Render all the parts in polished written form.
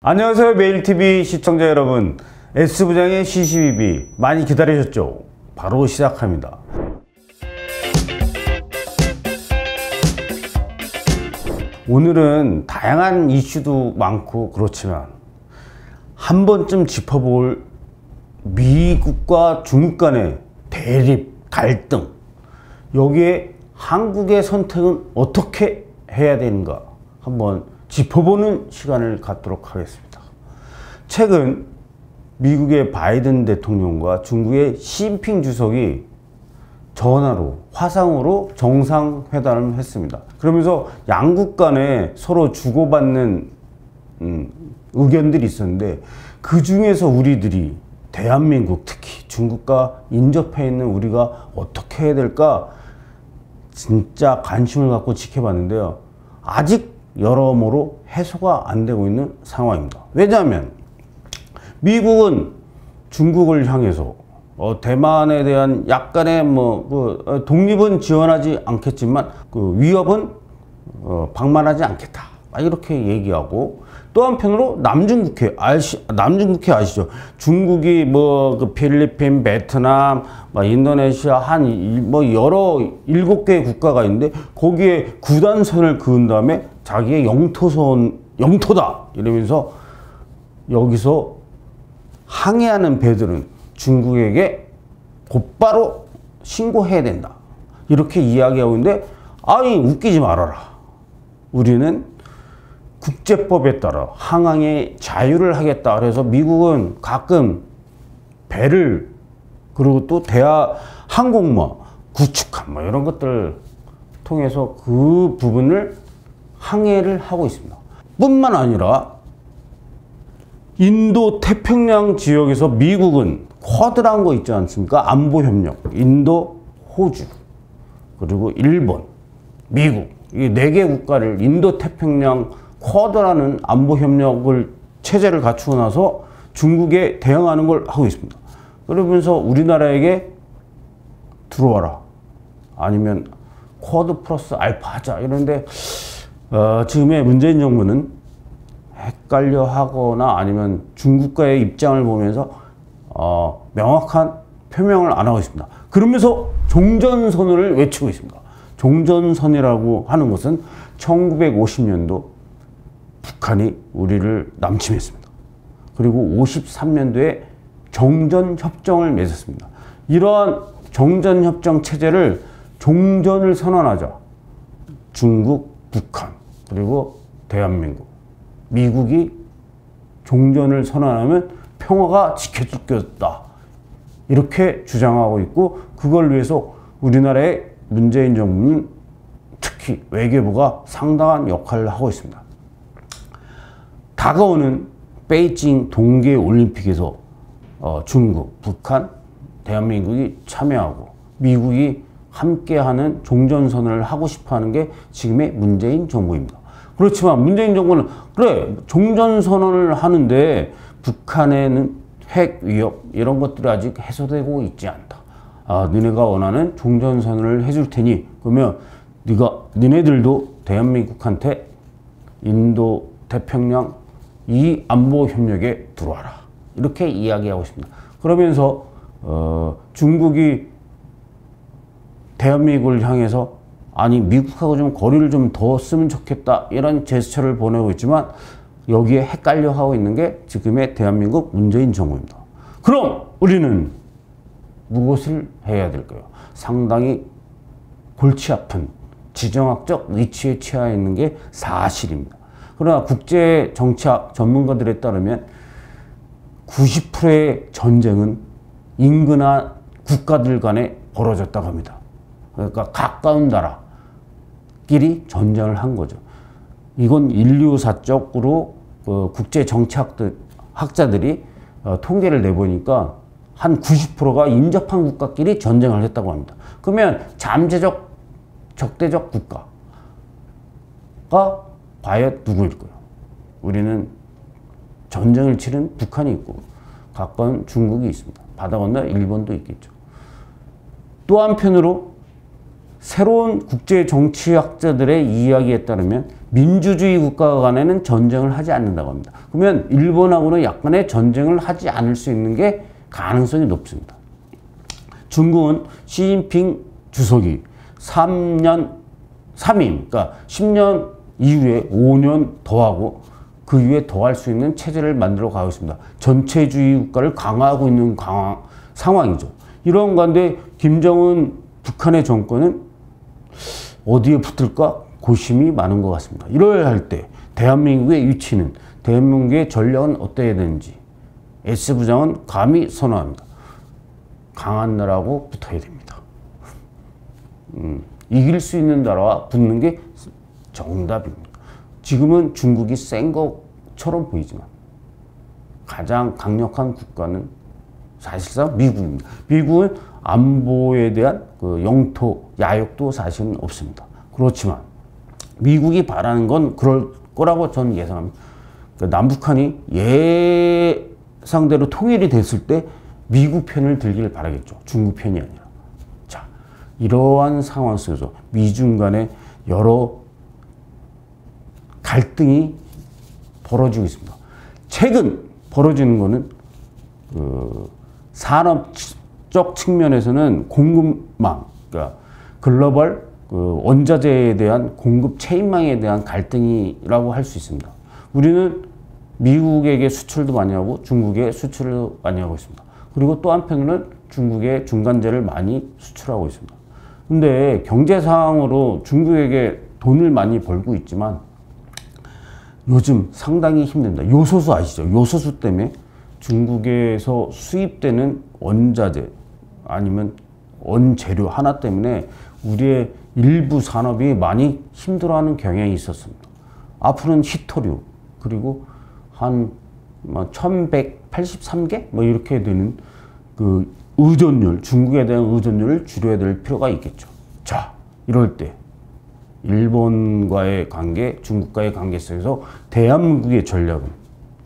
안녕하세요. 매일TV 시청자 여러분, S부장의 시시비비 많이 기다리셨죠? 바로 시작합니다. 오늘은 다양한 이슈도 많고 그렇지만 한 번쯤 짚어볼 미국과 중국 간의 대립, 갈등, 여기에 한국의 선택은 어떻게 해야 되는가 한번 짚어보는 시간을 갖도록 하겠습니다. 최근 미국의 바이든 대통령과 중국의 시진핑 주석이 전화로, 화상으로 정상회담을 했습니다. 그러면서 양국 간에 서로 주고받는 의견들이 있었는데, 그 중에서 우리들이 대한민국, 특히 중국과 인접해 있는 우리가 어떻게 해야 될까 진짜 관심을 갖고 지켜봤는데요, 아직 여러모로 해소가 안 되고 있는 상황입니다. 왜냐하면 미국은 중국을 향해서 대만에 대한 약간의 독립은 지원하지 않겠지만 그 위협은 방만하지 않겠다, 이렇게 얘기하고, 또 한편으로 남중국해 아시죠? 중국이 그 필리핀, 베트남, 인도네시아 여러 7개의 국가가 있는데 거기에 구단선을 그은 다음에 자기의 영토다 이러면서 여기서 항해하는 배들은 중국에게 곧바로 신고해야 된다, 이렇게 이야기하고 있는데, 아니 웃기지 말아라. 우리는 국제법에 따라 항항의 자유를 하겠다. 그래서 미국은 가끔 배를, 그리고 또 항공모, 구축함 이런 것들 통해서 그 부분을 항해를 하고 있습니다. 뿐만 아니라 인도 태평양 지역에서 미국은 쿼드라는 거 있지 않습니까? 안보협력, 인도, 호주, 그리고 일본, 미국, 이 4개 국가를 인도 태평양 쿼드라는 안보협력을 체제를 갖추고 나서 중국에 대응하는 걸 하고 있습니다. 그러면서 우리나라에게 들어와라, 아니면 쿼드 플러스 알파 하자 이러는데, 지금의 문재인 정부는 헷갈려 하거나 아니면 중국과의 입장을 보면서 명확한 표명을 안 하고 있습니다. 그러면서 종전선언을 외치고 있습니다. 종전선이라고 하는 것은 1950년도 북한이 우리를 남침했습니다. 그리고 53년도에 정전협정을 맺었습니다. 이러한 정전협정 체제를 종전을 선언하자 중국, 북한, 그리고 대한민국, 미국이 종전을 선언하면 평화가 지켜질 것이다, 이렇게 주장하고 있고, 그걸 위해서 우리나라의 문재인 정부는 특히 외교부가 상당한 역할을 하고 있습니다. 다가오는 베이징 동계올림픽에서 중국, 북한, 대한민국이 참여하고 미국이 함께하는 종전선언을 하고 싶어하는 게 지금의 문재인 정부입니다. 그렇지만 문재인 정부는 그래, 종전선언을 하는데 북한에는 핵 위협 이런 것들이 아직 해소되고 있지 않다. 너네가 원하는 종전선언을 해줄 테니 그러면 너네들도 대한민국한테 인도 태평양 이 안보협력에 들어와라, 이렇게 이야기하고 있습니다. 그러면서 중국이 대한민국을 향해서 아니 미국하고 좀 거리를 좀 더 쓰면 좋겠다, 이런 제스처를 보내고 있지만 여기에 헷갈려 하고 있는 게 지금의 대한민국 문재인 정부입니다. 그럼 우리는 무엇을 해야 될까요? 상당히 골치 아픈 지정학적 위치에 처해 있는 게 사실입니다. 그러나 국제정치학 전문가들에 따르면 90%의 전쟁은 인근한 국가들 간에 벌어졌다고 합니다. 그러니까 가까운 나라끼리 전쟁을 한 거죠. 이건 인류사적으로 국제정치학자들이 통계를 내보니까 한 90%가 인접한 국가끼리 전쟁을 했다고 합니다. 그러면 잠재적 적대적 국가가 과연 누구일까요? 우리는 전쟁을 치른 북한이 있고 가까운 중국이 있습니다. 바다 건너 일본도 있겠죠. 또 한편으로 새로운 국제 정치학자들의 이야기에 따르면 민주주의 국가 간에는 전쟁을 하지 않는다고 합니다. 그러면 일본하고는 약간의 전쟁을 하지 않을 수 있는 게 가능성이 높습니다. 중국은 시진핑 주석이 3년 3임, 그러니까 10년 이후에 5년 더하고 그 이후에 더할 수 있는 체제를 만들어 가고 있습니다. 전체주의 국가를 강화하고 있는 상황이죠. 이런 가운데 김정은 북한의 정권은 어디에 붙을까 고심이 많은 것 같습니다. 이럴 할 때 대한민국의 위치는, 대한민국의 전략은 어때야 되는지 S부장은 감히 선언합니다. 강한 나라하고 붙어야 됩니다. 이길 수 있는 나라와 붙는 게 정답입니다. 지금은 중국이 센 것처럼 보이지만 가장 강력한 국가는 사실상 미국입니다. 미국은 안보에 대한 그 영토 야욕도 사실은 없습니다. 그렇지만 미국이 바라는 건 그럴 거라고 저는 예상합니다. 그러니까 남북한이 예상대로 통일이 됐을 때 미국 편을 들길 바라겠죠. 중국 편이 아니라. 자, 이러한 상황 속에서 미중 간에 여러 갈등이 벌어지고 있습니다. 최근 벌어지는 거는 산업적 측면에서는 공급망, 그러니까 글로벌 원자재에 대한 공급 체인망에 대한 갈등이라고 할 수 있습니다. 우리는 미국에게 수출도 많이 하고 중국에 수출을 많이 하고 있습니다. 그리고 또 한편으로는 중국에 중간재를 많이 수출하고 있습니다. 근데 경제 상황으로 중국에게 돈을 많이 벌고 있지만 요즘 상당히 힘듭니다. 요소수 아시죠? 요소수 때문에 중국에서 수입되는 원자재 아니면 원재료 하나 때문에 우리의 일부 산업이 많이 힘들어하는 경향이 있었습니다. 앞으로는 히토류 그리고 한 1183개 뭐 이렇게 되는 그 의존율, 중국에 대한 의존율을 줄여야 될 필요가 있겠죠. 자, 이럴 때 일본과의 관계, 중국과의 관계 속에서 대한민국의 전략은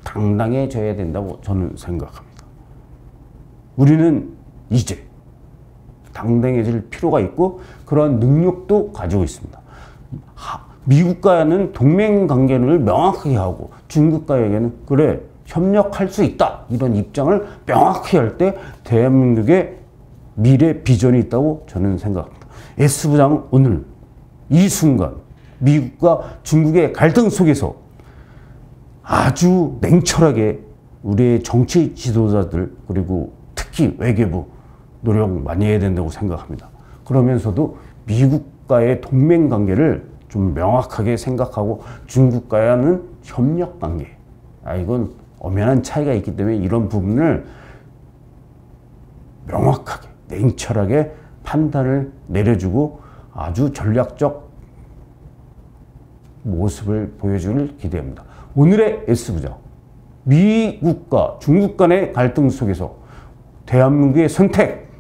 당당해져야 된다고 저는 생각합니다. 우리는 이제 당당해질 필요가 있고 그런 능력도 가지고 있습니다. 미국과는 동맹 관계를 명확하게 하고 중국과에게는 그래 협력할 수 있다 이런 입장을 명확히 할 때 대한민국의 미래 비전이 있다고 저는 생각합니다. S부장은 오늘 이 순간 미국과 중국의 갈등 속에서 아주 냉철하게 우리의 정치 지도자들 그리고 특히 외교부 노력 많이 해야 된다고 생각합니다. 그러면서도 미국과의 동맹 관계를 좀 명확하게 생각하고 중국과는 협력 관계. 이건 엄연한 차이가 있기 때문에 이런 부분을 명확하게 냉철하게 판단을 내려주고 아주 전략적 모습을 보여주길 기대합니다. 오늘의 S부장, 미국과 중국 간의 갈등 속에서 대한민국의 선택,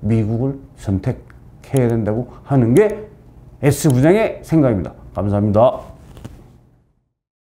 미국을 선택해야 된다고 하는 게 S부장의 생각입니다. 감사합니다.